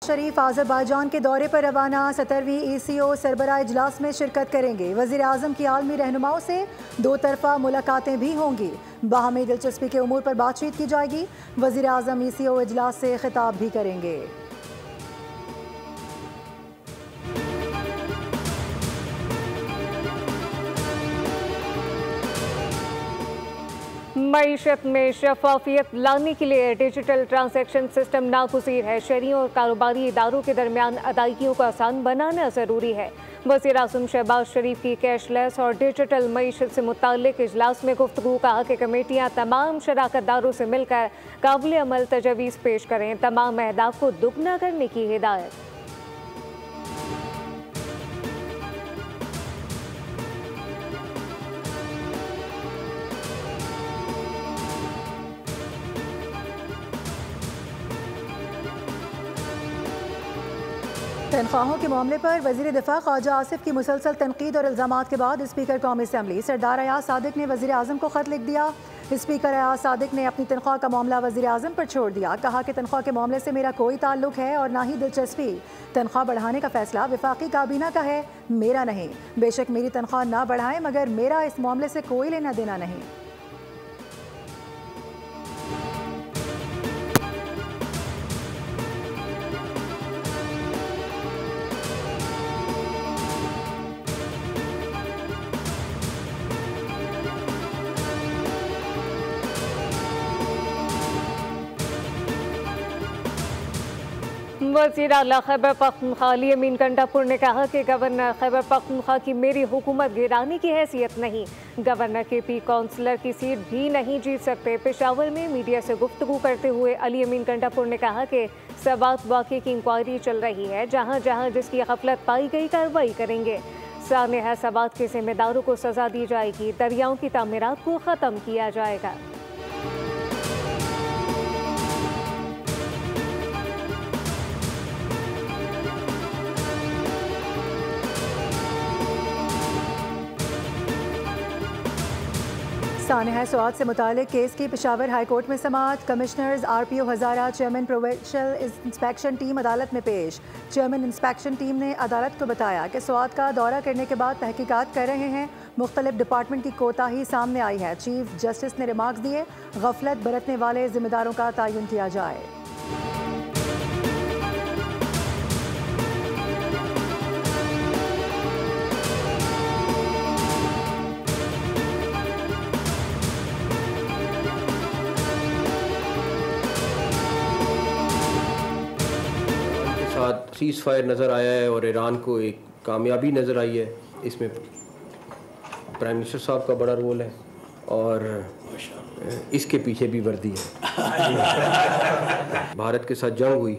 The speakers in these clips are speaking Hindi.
शरीफ आज़रबाईजान के दौरे पर रवाना। 17वीं ECO सरबराह इजलास में शिरकत करेंगे। वज़ीर आज़म की आलमी रहनुमाओं से दो तरफ़ा मुलाकातें भी होंगी। बाहमी दिलचस्पी के उमूर पर बातचीत की जाएगी। वज़ीर आज़म ECO इजलास से खिताब भी करेंगे। मईशत में शफाफियत लाने के लिए डिजिटल ट्रांजैक्शन सिस्टम नागुज़ीर है। शहरियों और कारोबारी इदारों के दरमियान अदायगियों को आसान बनाना ज़रूरी है। वज़ीर आज़म शहबाज शरीफ की कैशलेस और डिजिटल मईशत से मुताल्लिक़ इजलास में गुफ्तगू। कहा कि कमेटियाँ तमाम शराकतदारों से मिलकर काबिल अमल तजवीज़ पेश करें। तमाम अहदाफ को दुगना करने की हिदायत। तनख्वाहों के मामले पर वज़ीर दिफा ख्वाजा आसिफ की मुसलसल तनकीद और इल्ज़ामात के बाद स्पीकर कौमी असम्बली सरदार अयाज सादिक ने वज़ीर आज़म को ख़त लिख दिया। स्पीकर अयाज सादिक ने अपनी तनख्वाह का मामला वज़ीर आज़म पर छोड़ दिया। कहा कि तनख्वाह के मामले से मेरा कोई ताल्लुक है और ना ही दिलचस्पी। तनख्वाह बढ़ाने का फैसला वफाकी काबीना का है, मेरा नहीं। बेशक मेरी तनख्वाह ना बढ़ाएं, मगर मेरा इस मामले से कोई लेना देना नहीं। वज़ीर आला खैबर पख्तूनख्वा अली अमीन कंडापुर ने कहा कि गवर्नर खैबर पख्तूनख्वा की मेरी हुकूमत गिराने की हैसियत नहीं। गवर्नर KP काउंसलर की सीट भी नहीं जीत सकते। पेशावर में मीडिया से गुफ्तगू करते हुए अली अमीन कंडापुर ने कहा कि सबात वाक़े की इंक्वायरी चल रही है। जहाँ जहाँ जिसकी गफलत पाई गई कार्रवाई करेंगे। सानेहा सबात के जिम्मेदारों को सजा दी जाएगी। दरियाओं की तामीरात को ख़त्म किया जाएगा। सानेहा स्वात से मुतालिक केस की पेशावर हाई कोर्ट में समाअत। कमिश्नर्स RPO हज़ारा चेयरमैन प्रोविंशियल इंस्पेक्शन टीम अदालत में पेश। चेयरमैन इंस्पेक्शन टीम ने अदालत को बताया कि स्वात का दौरा करने के बाद तहकीकात कर रहे हैं। मुख्तलिफ डिपार्टमेंट की कोताही सामने आई है। चीफ जस्टिस ने रिमार्क्स दिए, गफलत बरतने वाले जिम्मेदारों का तयन किया जाए। सीज़ फायर नज़र आया है और ईरान को एक कामयाबी नज़र आई है। इसमें प्राइम मिनिस्टर साहब का बड़ा रोल है और इसके पीछे भी वर्दी है। भारत के साथ जंग हुई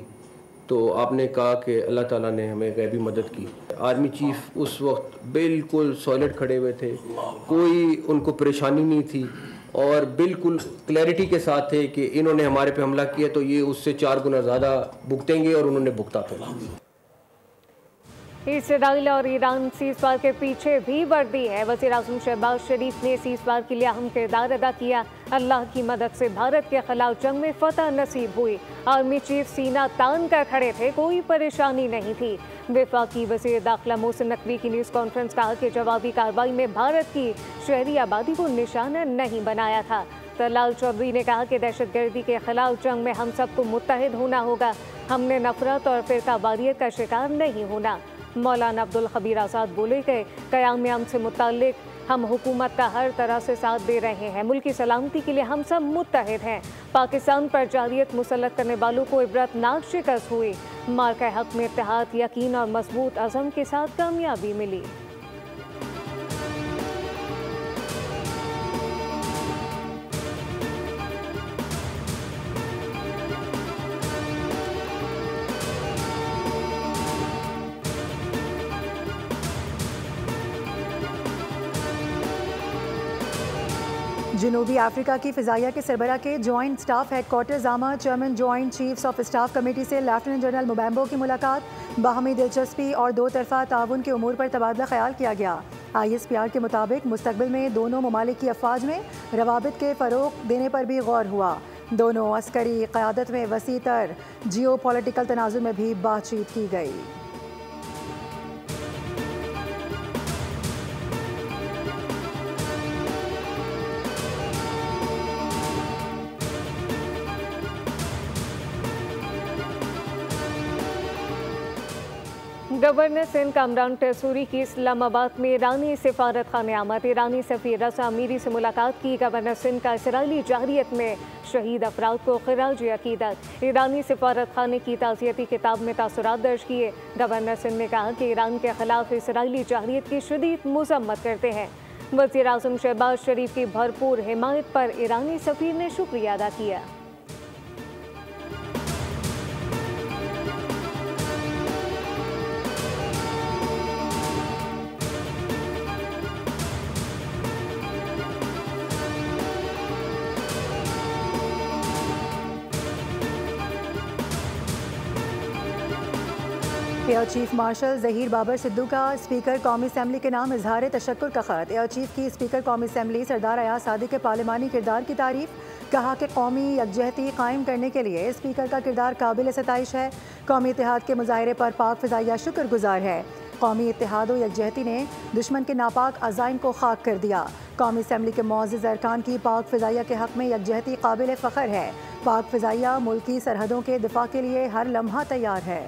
तो आपने कहा कि अल्लाह ताला ने हमें गैबी मदद की। आर्मी चीफ उस वक्त बिल्कुल सॉलिड खड़े हुए थे, कोई उनको परेशानी नहीं थी और बिल्कुल क्लैरिटी के साथ थे कि इन्होंने हमारे पे हमला किया तो ये उससे 4 गुना ज़्यादा भुगतेंगे और उन्होंने भुगता था। इसराइल और ईरान सीज़फायर के पीछे भी वर्दी है। वज़ीर आज़म शहबाज शरीफ ने सीज़फायर के लिए अहम किरदार अदा किया। अल्लाह की मदद से भारत के खिलाफ जंग में फतह नसीब हुई। आर्मी चीफ सीना तान कर खड़े थे, कोई परेशानी नहीं थी। वफाकी वज़ीर दाखिला मोहसिन नकवी की न्यूज़ कॉन्फ्रेंस कहा कि जवाबी कार्रवाई में भारत की शहरी आबादी को निशाना नहीं बनाया था। तलाल चौधरी ने कहा कि दहशतगर्दी के खिलाफ जंग में हम सबको मुत्तहिद होना होगा। हमने नफरत और फिरकावारियत का शिकार नहीं होना। मौलाना अब्दुल खबीर आज़ाद बोले कि क़याम से मुताल्लिक हम हुकूमत का हर तरह से साथ दे रहे हैं। मुल्क की सलामती के लिए हम सब मुत्तहिद हैं। पाकिस्तान पर जारियत मुसल्लत करने वालों को इबरतनाक शिकस्त हुई। मार्का हक में इत्तेहाद, यकीन और मजबूत अज़म के साथ कामयाबी मिली। जनूबी अफ्रीका की फ़िज़ाइया के सरबरा के joint staff headquarter Jama chairman joint chiefs of staff committee से लेफ्टिनेंट जनरल मुबैम्बो की मुलाकात। बाहमी दिलचस्पी और दो तरफ़ा ताउन के उमूर पर तबादला ख्याल किया गया। ISPR के मुताबिक मुस्तकबिल में दोनों ममालिक की अफवाज में रवाबित के फ़रोग़ देने पर भी गौर हुआ। दोनों अस्करी क़यादत में वसी तर जियो पॉलिटिकल तनाज़ुर में भी बातचीत की गई। गवर्नर सिंध कामरान टेसूरी की इस्लामाबाद में ईरानी सिफारत खाने आमद। ईरानी सफ़ीर रज़ा अमीरी से मुलाकात की। गवर्नर सिंध का इसराइली जारियत में शहीद अफराद को खिराज अकीदत। ईरानी सिफारत खाने की ताज़ियती किताब में तासुरात दर्ज किए। गवर्नर सिंध ने कहा कि ईरान के खिलाफ इसराइली जारियत की शदीद मज़म्मत करते हैं। वज़ीर आज़म शहबाज शरीफ की भरपूर हिमायत पर ईरानी सफ़ीर ने शुक्रिया अदा किया। Air chief marshal Zaheer Babar Sidhu का स्पीकर कौमी असम्बली के नाम इजहार तशक्कुर का ख़त। एयर चीफ की स्पीकर कौमी असम्बली सरदार अयाज सादिक के पार्लिमानी किरदार की तारीफ। कहा कि कौमी यकजहती कायम करने के लिए स्पीकर का किरदार काबिल सताइश है। कौमी इत्तेहाद के मुजाहरे पर पाक फ़िज़ाइया शुक्रगुजार है। कौमी इत्तेहाद व यकजहती ने दुश्मन के नापाक अज़ाइम को खाक कर दिया। कौमी असम्बली के मुअज़्ज़ज़ अरकान की पाक फ़िज़ाइया के हक़ में यकजहती काबिल फ़ख्र है। पाक फ़िज़ाइया मुल्की सरहदों के दिफा के लिए हर लम्हा तैयार है।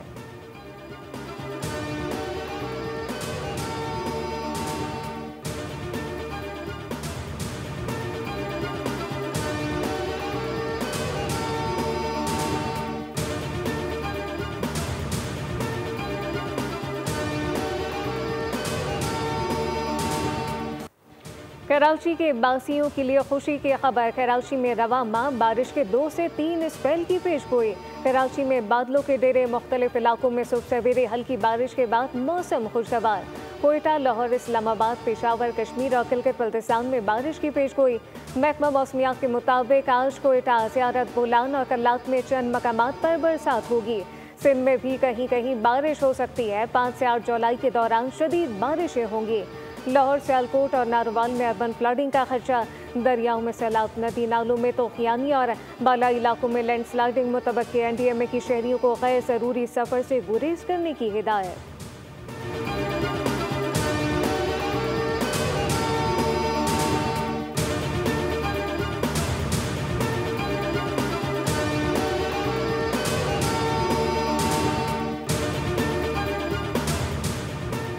कराची के बासियों के लिए खुशी की खबर। कराची में रवा माह बारिश के 2 से 3 स्पेल की पेशगोई। कराची में बादलों के डेरे, मुख्तलिफ इलाकों में सुबह सवेरे हल्की बारिश के बाद मौसम खुशगवार। कोयटा, लाहौर, इस्लामाबाद, पेशावर, कश्मीर और गिलगित बल्तिस्तान में बारिश की पेशगोई। महकमा मौसमियात के मुताबिक आज कोयटा, ज़ियारत, बोलान और कल्लात में चंद मकामात पर बरसात होगी। सिंध में भी कहीं कहीं बारिश हो सकती है। 5 से 8 जुलाई के दौरान शदीद बारिशें होंगी। लाहौर, सियालकोट और नारोवाल में अर्बन फ्लडिंग का खदशा। दरियाओं में सैलाब, नदी नालों में तूफ़ानी और बालाई इलाकों में लैंडस्लाइडिंग मुतवक्की। NDMA की शहरियों को गैर ज़रूरी सफ़र से गुरेज करने की हिदायत।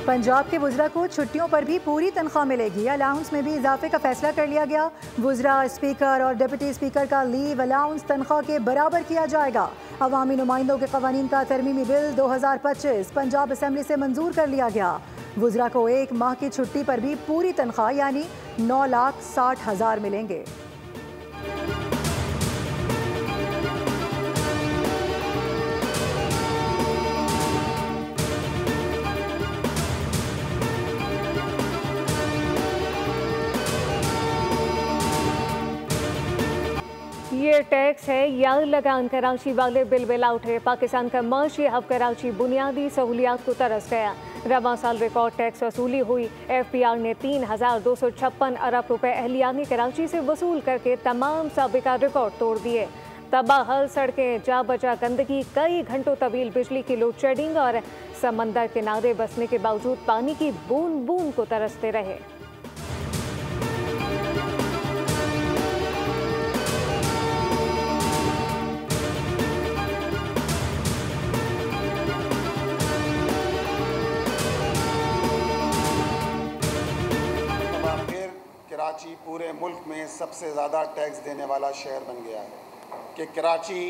पंजाब के वुज़रा को छुट्टियों पर भी पूरी तनख्वाह मिलेगी। अलाउंस में भी इजाफे का फैसला कर लिया गया। वुज़रा, स्पीकर और डिप्टी स्पीकर का लीव अलाउंस तनख्वाह के बराबर किया जाएगा। अवामी नुमाइंदों के कवानीन का तरमीमी बिल 2025 पंजाब असम्बली से मंजूर कर लिया गया। वुज़रा को 1 माह की छुट्टी पर भी पूरी तनख्वाह यानी 9,60,000 मिलेंगे। ये टैक्स है या लगान। कराची वाले बिलबिला उठे। पाकिस्तान का माशी हब कराची बुनियादी सहूलियात को तरस गया। रवां साल रिकॉर्ड टैक्स वसूली हुई। FPR ने 3,256 अरब रुपए अहलियानी कराची से वसूल करके तमाम साबिका रिकॉर्ड तोड़ दिए। तबाह सड़कें, जा बजा गंदगी, कई घंटों तवील बिजली की लोड शेडिंग और समंदर किनारे बसने के बावजूद पानी की बूंद बूंद को तरसते रहे। कराची पूरे मुल्क में सबसे ज़्यादा टैक्स देने वाला शहर बन गया है कि कराची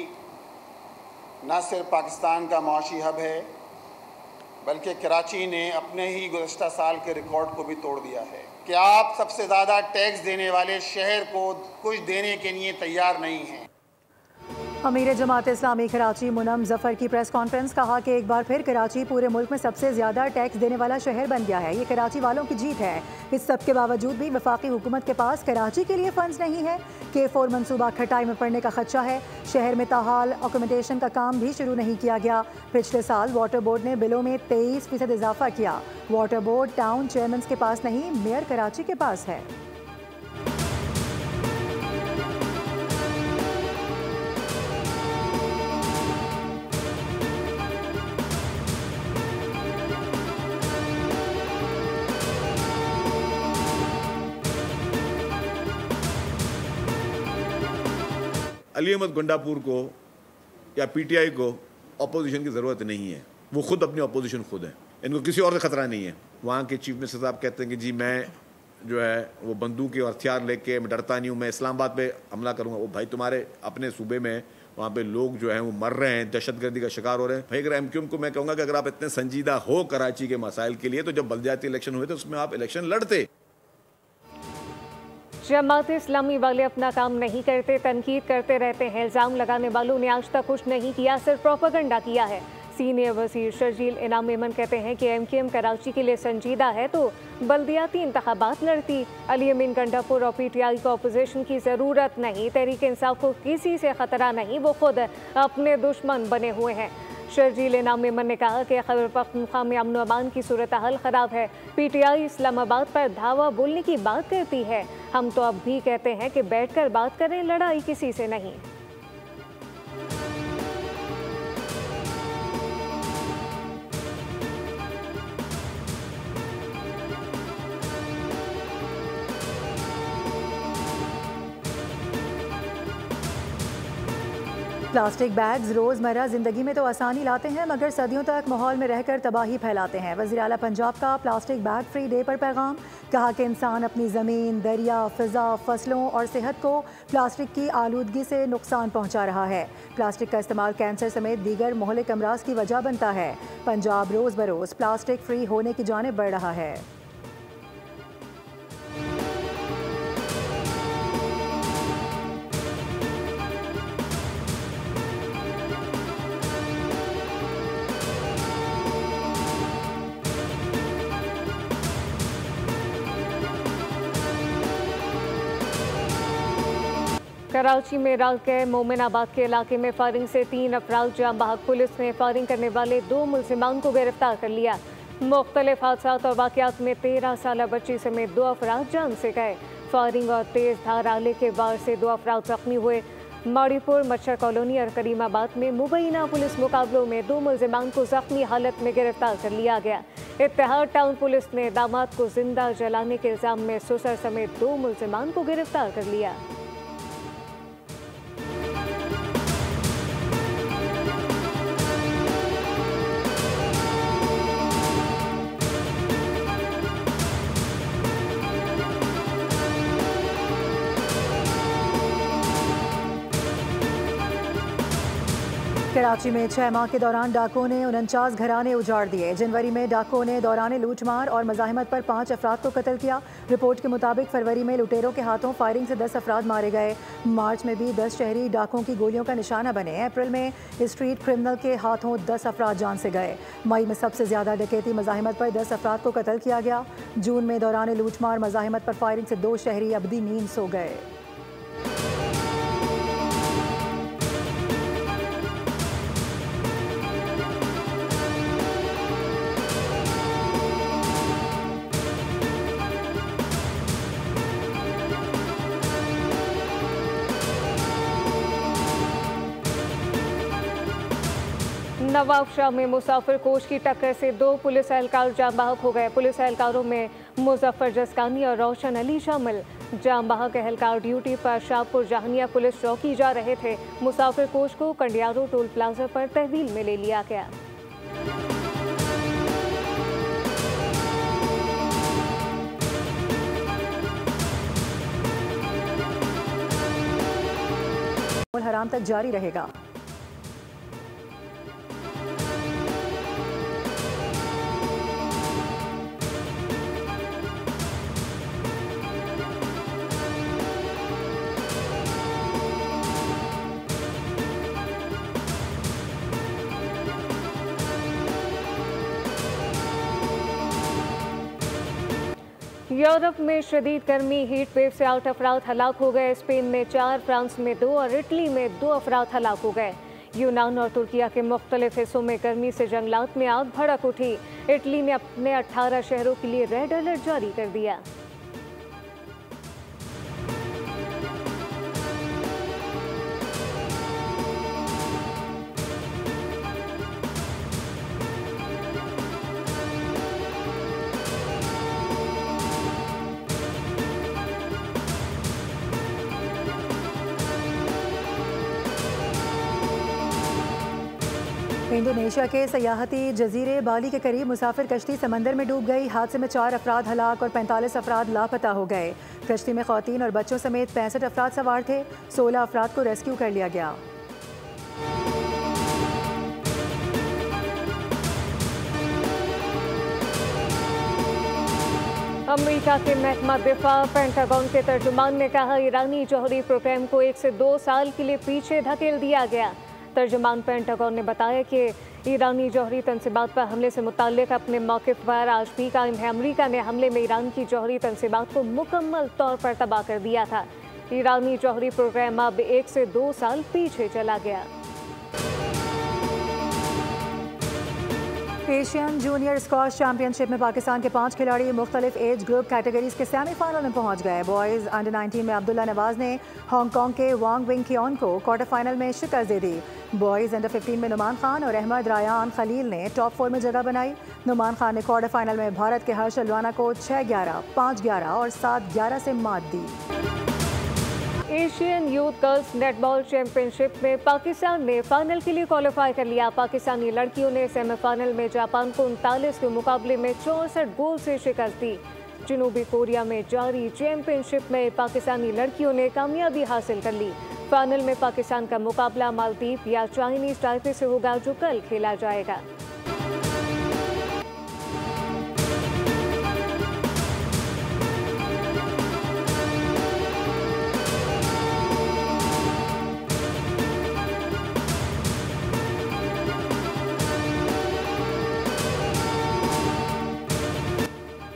न सिर्फ पाकिस्तान का माशी हब है बल्कि कराची ने अपने ही गुज़श्ता साल के रिकॉर्ड को भी तोड़ दिया है कि आप सबसे ज़्यादा टैक्स देने वाले शहर को कुछ देने के लिए तैयार नहीं हैं। अमीर जमात इस्लामी कराची मुनम जफ़र की प्रेस कॉन्फ्रेंस। कहा कि एक बार फिर कराची पूरे मुल्क में सबसे ज़्यादा टैक्स देने वाला शहर बन गया है। ये कराची वालों की जीत है। इस सब के बावजूद भी वफाकी हुकूमत के पास कराची के लिए फंड्स नहीं है। K4 मनसूबा खटाई में पड़ने का खदशा है। शहर में ताहाल अकोमोडेशन का काम भी शुरू नहीं किया गया। पिछले साल वाटर बोर्ड ने बिलों में 23% इजाफा किया। वाटर बोर्ड टाउन चेयरमैन के पास नहीं, मेयर कराची के पास है। अली अहमद गंडापुर को या पीटीआई को अपोजिशन की ज़रूरत नहीं है, वो खुद अपनी अपोजिशन खुद है, इनको किसी और से ख़तरा नहीं है। वहाँ के चीफ मिनिस्टर साहब कहते हैं कि जी मैं जो है वो बंदूक और हथियार लेके मैं डरता नहीं हूँ, मैं इस्लामाबाद पे हमला करूँगा। वो भाई तुम्हारे अपने सूबे में वहाँ पे लोग जो हैं वो मर रहे हैं, दहशतगर्दी का शिकार हो रहे हैं। भाई अगर एमक्यूएम को मैं कहूँगा कि अगर आप इतने संजीदा हो कराची के मसाइल के लिए तो जब बलदियाती इलेक्शन हुए थे उसमें आप इलेक्शन लड़ते। जमात इस्लामी वाले अपना काम नहीं करते, तनकीद करते रहते हैं। इल्ज़ाम लगाने वालों ने आज तक कुछ नहीं किया, सिर्फ प्रोपेगेंडा किया है। सीनियर वजीर शर्जील इनाम मेमन कहते हैं कि एमक्यूएम कराची के लिए संजीदा है तो बल्दियाती इंतखाबात लड़ती। अली अमीन गंडापुर और पीटीआई को अपोजिशन की ज़रूरत नहीं। तहरीक इंसाफ को किसी से ख़तरा नहीं, वो खुद अपने दुश्मन बने हुए हैं। शर्जील इनाम मेमन ने कहा कि खैबर पख्तूनख्वा में अमन अमान की सूरत हाल ख़राब है। पीटीआई इस्लामाबाद पर धावा बोलने की बात करती है। हम तो अब भी कहते हैं कि बैठकर बात करें, लड़ाई किसी से नहीं। प्लास्टिक बैग्स रोज़मर्रा ज़िंदगी में तो आसानी लाते हैं मगर सदियों तक माहौल में रहकर तबाही फैलाते हैं। वज़ीर आला पंजाब का प्लास्टिक बैग फ्री डे पर पैगाम। कहा कि इंसान अपनी ज़मीन, दरिया, फ़िज़ा, फसलों और सेहत को प्लास्टिक की आलूदगी से नुकसान पहुँचा रहा है। प्लास्टिक का इस्तेमाल कैंसर समेत दीगर मुहलिक अमराज की वजह बनता है। पंजाब रोज़ बरोज़ प्लास्टिक फ्री होने की जानिब बढ़ रहा है। कराची में रात के मोमिनाबाद के इलाके में फायरिंग से 3 अफराद जाँ बहक। पुलिस ने फायरिंग करने वाले 2 मुलजिमान को गिरफ्तार कर लिया। मुख्तलिफ हादसात और वाक़यात में 13 साला बच्ची समेत 2 अफराद जान से गए। फायरिंग और तेज़ धार आले के वार से 2 अफराद जख्मी हुए। माड़ीपुर, मच्छर कॉलोनी और करीमाबाद में मुबैना पुलिस मुकाबलों में 2 मुलजिमान को जख्मी हालत में गिरफ्तार कर लिया गया। इत्तेहाद टाउन पुलिस ने दामाद को जिंदा जलाने के इल्ज़ाम में सुसर समेत 2 मुलजिमान को गिरफ्तार कर लिया। कराची में 6 माह के दौरान डाकुओं ने 49 घराने उजाड़ दिए। जनवरी में डाकुओं ने दौरान लूटमार और मज़ाहमत पर 5 अफराद को कत्ल किया। रिपोर्ट के मुताबिक फरवरी में लुटेरों के हाथों फायरिंग से 10 अफराद मारे गए। मार्च में भी 10 शहरी डाकुओं की गोलियों का निशाना बने। अप्रैल में स्ट्रीट क्रिमिनल के हाथों 10 अफराद जान से गए। मई में सबसे ज़्यादा डकैती मज़ाहमत पर 10 अफराद को कत्ल किया गया। जून में दौरान लूटमार मज़ाहमत पर फायरिंग से 2 शहरी अबदी नींद सो गए। नवाबशाह में मुसाफिर कोच की टक्कर से 2 पुलिस एहलकार जाँ बहक हो गए। पुलिस एहलकारों में मुजफ्फर जसकानी और रोशन अली शामिल। जाँ बहक एहलकार ड्यूटी पर शाहपुर जहानिया पुलिस चौकी जा रहे थे। मुसाफिर कोच को कंडियारो टोल प्लाजा पर तहवील में ले लिया गया। हराम तक जारी रहेगा। यूरोप में शदीद गर्मी हीट वेव से 8 अफराद हलाक हो गए। स्पेन में 4, फ्रांस में 2 और इटली में 2 अफराद हलाक हो गए। यूनान और तुर्किया के मुख्तलिफ हिस्सों में गर्मी से जंगलात में आग भड़क उठी। इटली ने अपने 18 शहरों के लिए रेड अलर्ट जारी कर दिया। इंडोनेशिया के सयाहती जजीरे बाली के करीब मुसाफिर कश्ती समंदर में डूब गई। हादसे में 4 अफराद हलाक और 45 अफराद लापता हो गए। कश्ती में खवातीन और बच्चों समेत 65 अफराद सवार थे। 16 अफराद को रेस्क्यू कर लिया गया। अमेरिका के महकमा दिफा पेंटागन के तर्जुमान ने कहा, ईरानी जौहरी प्रोग्राम को 1 से 2 साल के लिए पीछे धकेल दिया गया। तर्जुमान पेंटागन ने बताया कि ईरानी जौहरी तंसीबात पर हमले से मुताल्लिक अपने मौक़िफ़ पर आज भी कायम है। अमेरिका ने हमले में ईरान की जौहरी तंसीबात को मुकम्मल तौर पर तबाह कर दिया था। ईरानी जौहरी प्रोग्राम अब 1 से 2 साल पीछे चला गया। एशियन जूनियर स्क्वाश चैंपियनशिप में पाकिस्तान के 5 खिलाड़ी मुख्तलिफ एज ग्रुप कैटेगरीज के सेमीफाइनल में पहुंच गए। बॉयज़ अंडर 19 में अब्दुल्ला नवाज ने हांगकांग के वांग विंग कियोन को क्वार्टर फाइनल में शिकस्त दे दी। बॉयज़ अंडर 15 में नुमान खान और अहमद रायान खलील ने टॉप 4 में जगह बनाई। नुमान खान ने क्वार्टर फाइनल में भारत के हर्ष अल्वाना को 6-11, 5-11 और 7-11 से मात दी। Asian youth girls netball championship में पाकिस्तान ने फाइनल के लिए क्वालिफाई कर लिया। पाकिस्तानी लड़कियों ने सेमीफाइनल में जापान को 39 के मुकाबले में 64 गोल से शिकस्त दी। जनूबी कोरिया में जारी चैंपियनशिप में पाकिस्तानी लड़कियों ने कामयाबी हासिल कर ली। फाइनल में पाकिस्तान का मुकाबला मालदीव या चाइनीज ताइपे से होगा, जो कल खेला जाएगा।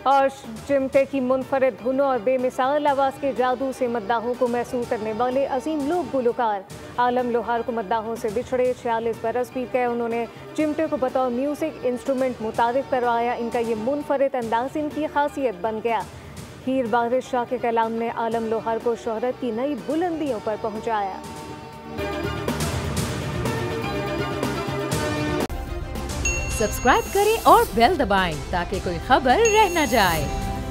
और चिमटे की मुनफरिद धुनों और बेमिसाल आवाज़ के जादू से मद्दाहों को महसूस करने वाले अजीम लोक गुलकार आलम लोहार को मद्दाहों से बिछड़े 46 बरस बीत गए। उन्होंने चिमटे को बतौर म्यूज़िक इंस्ट्रूमेंट मुतारिफ करवाया। इनका ये मुनफरिद अंदाज इनकी खासियत बन गया। हीर बारिश शाह के कलाम ने आलम लोहार को शोहरत की नई बुलंदियों पर पहुँचाया। सब्सक्राइब करें और बेल दबाएं ताकि कोई खबर रह न जाए।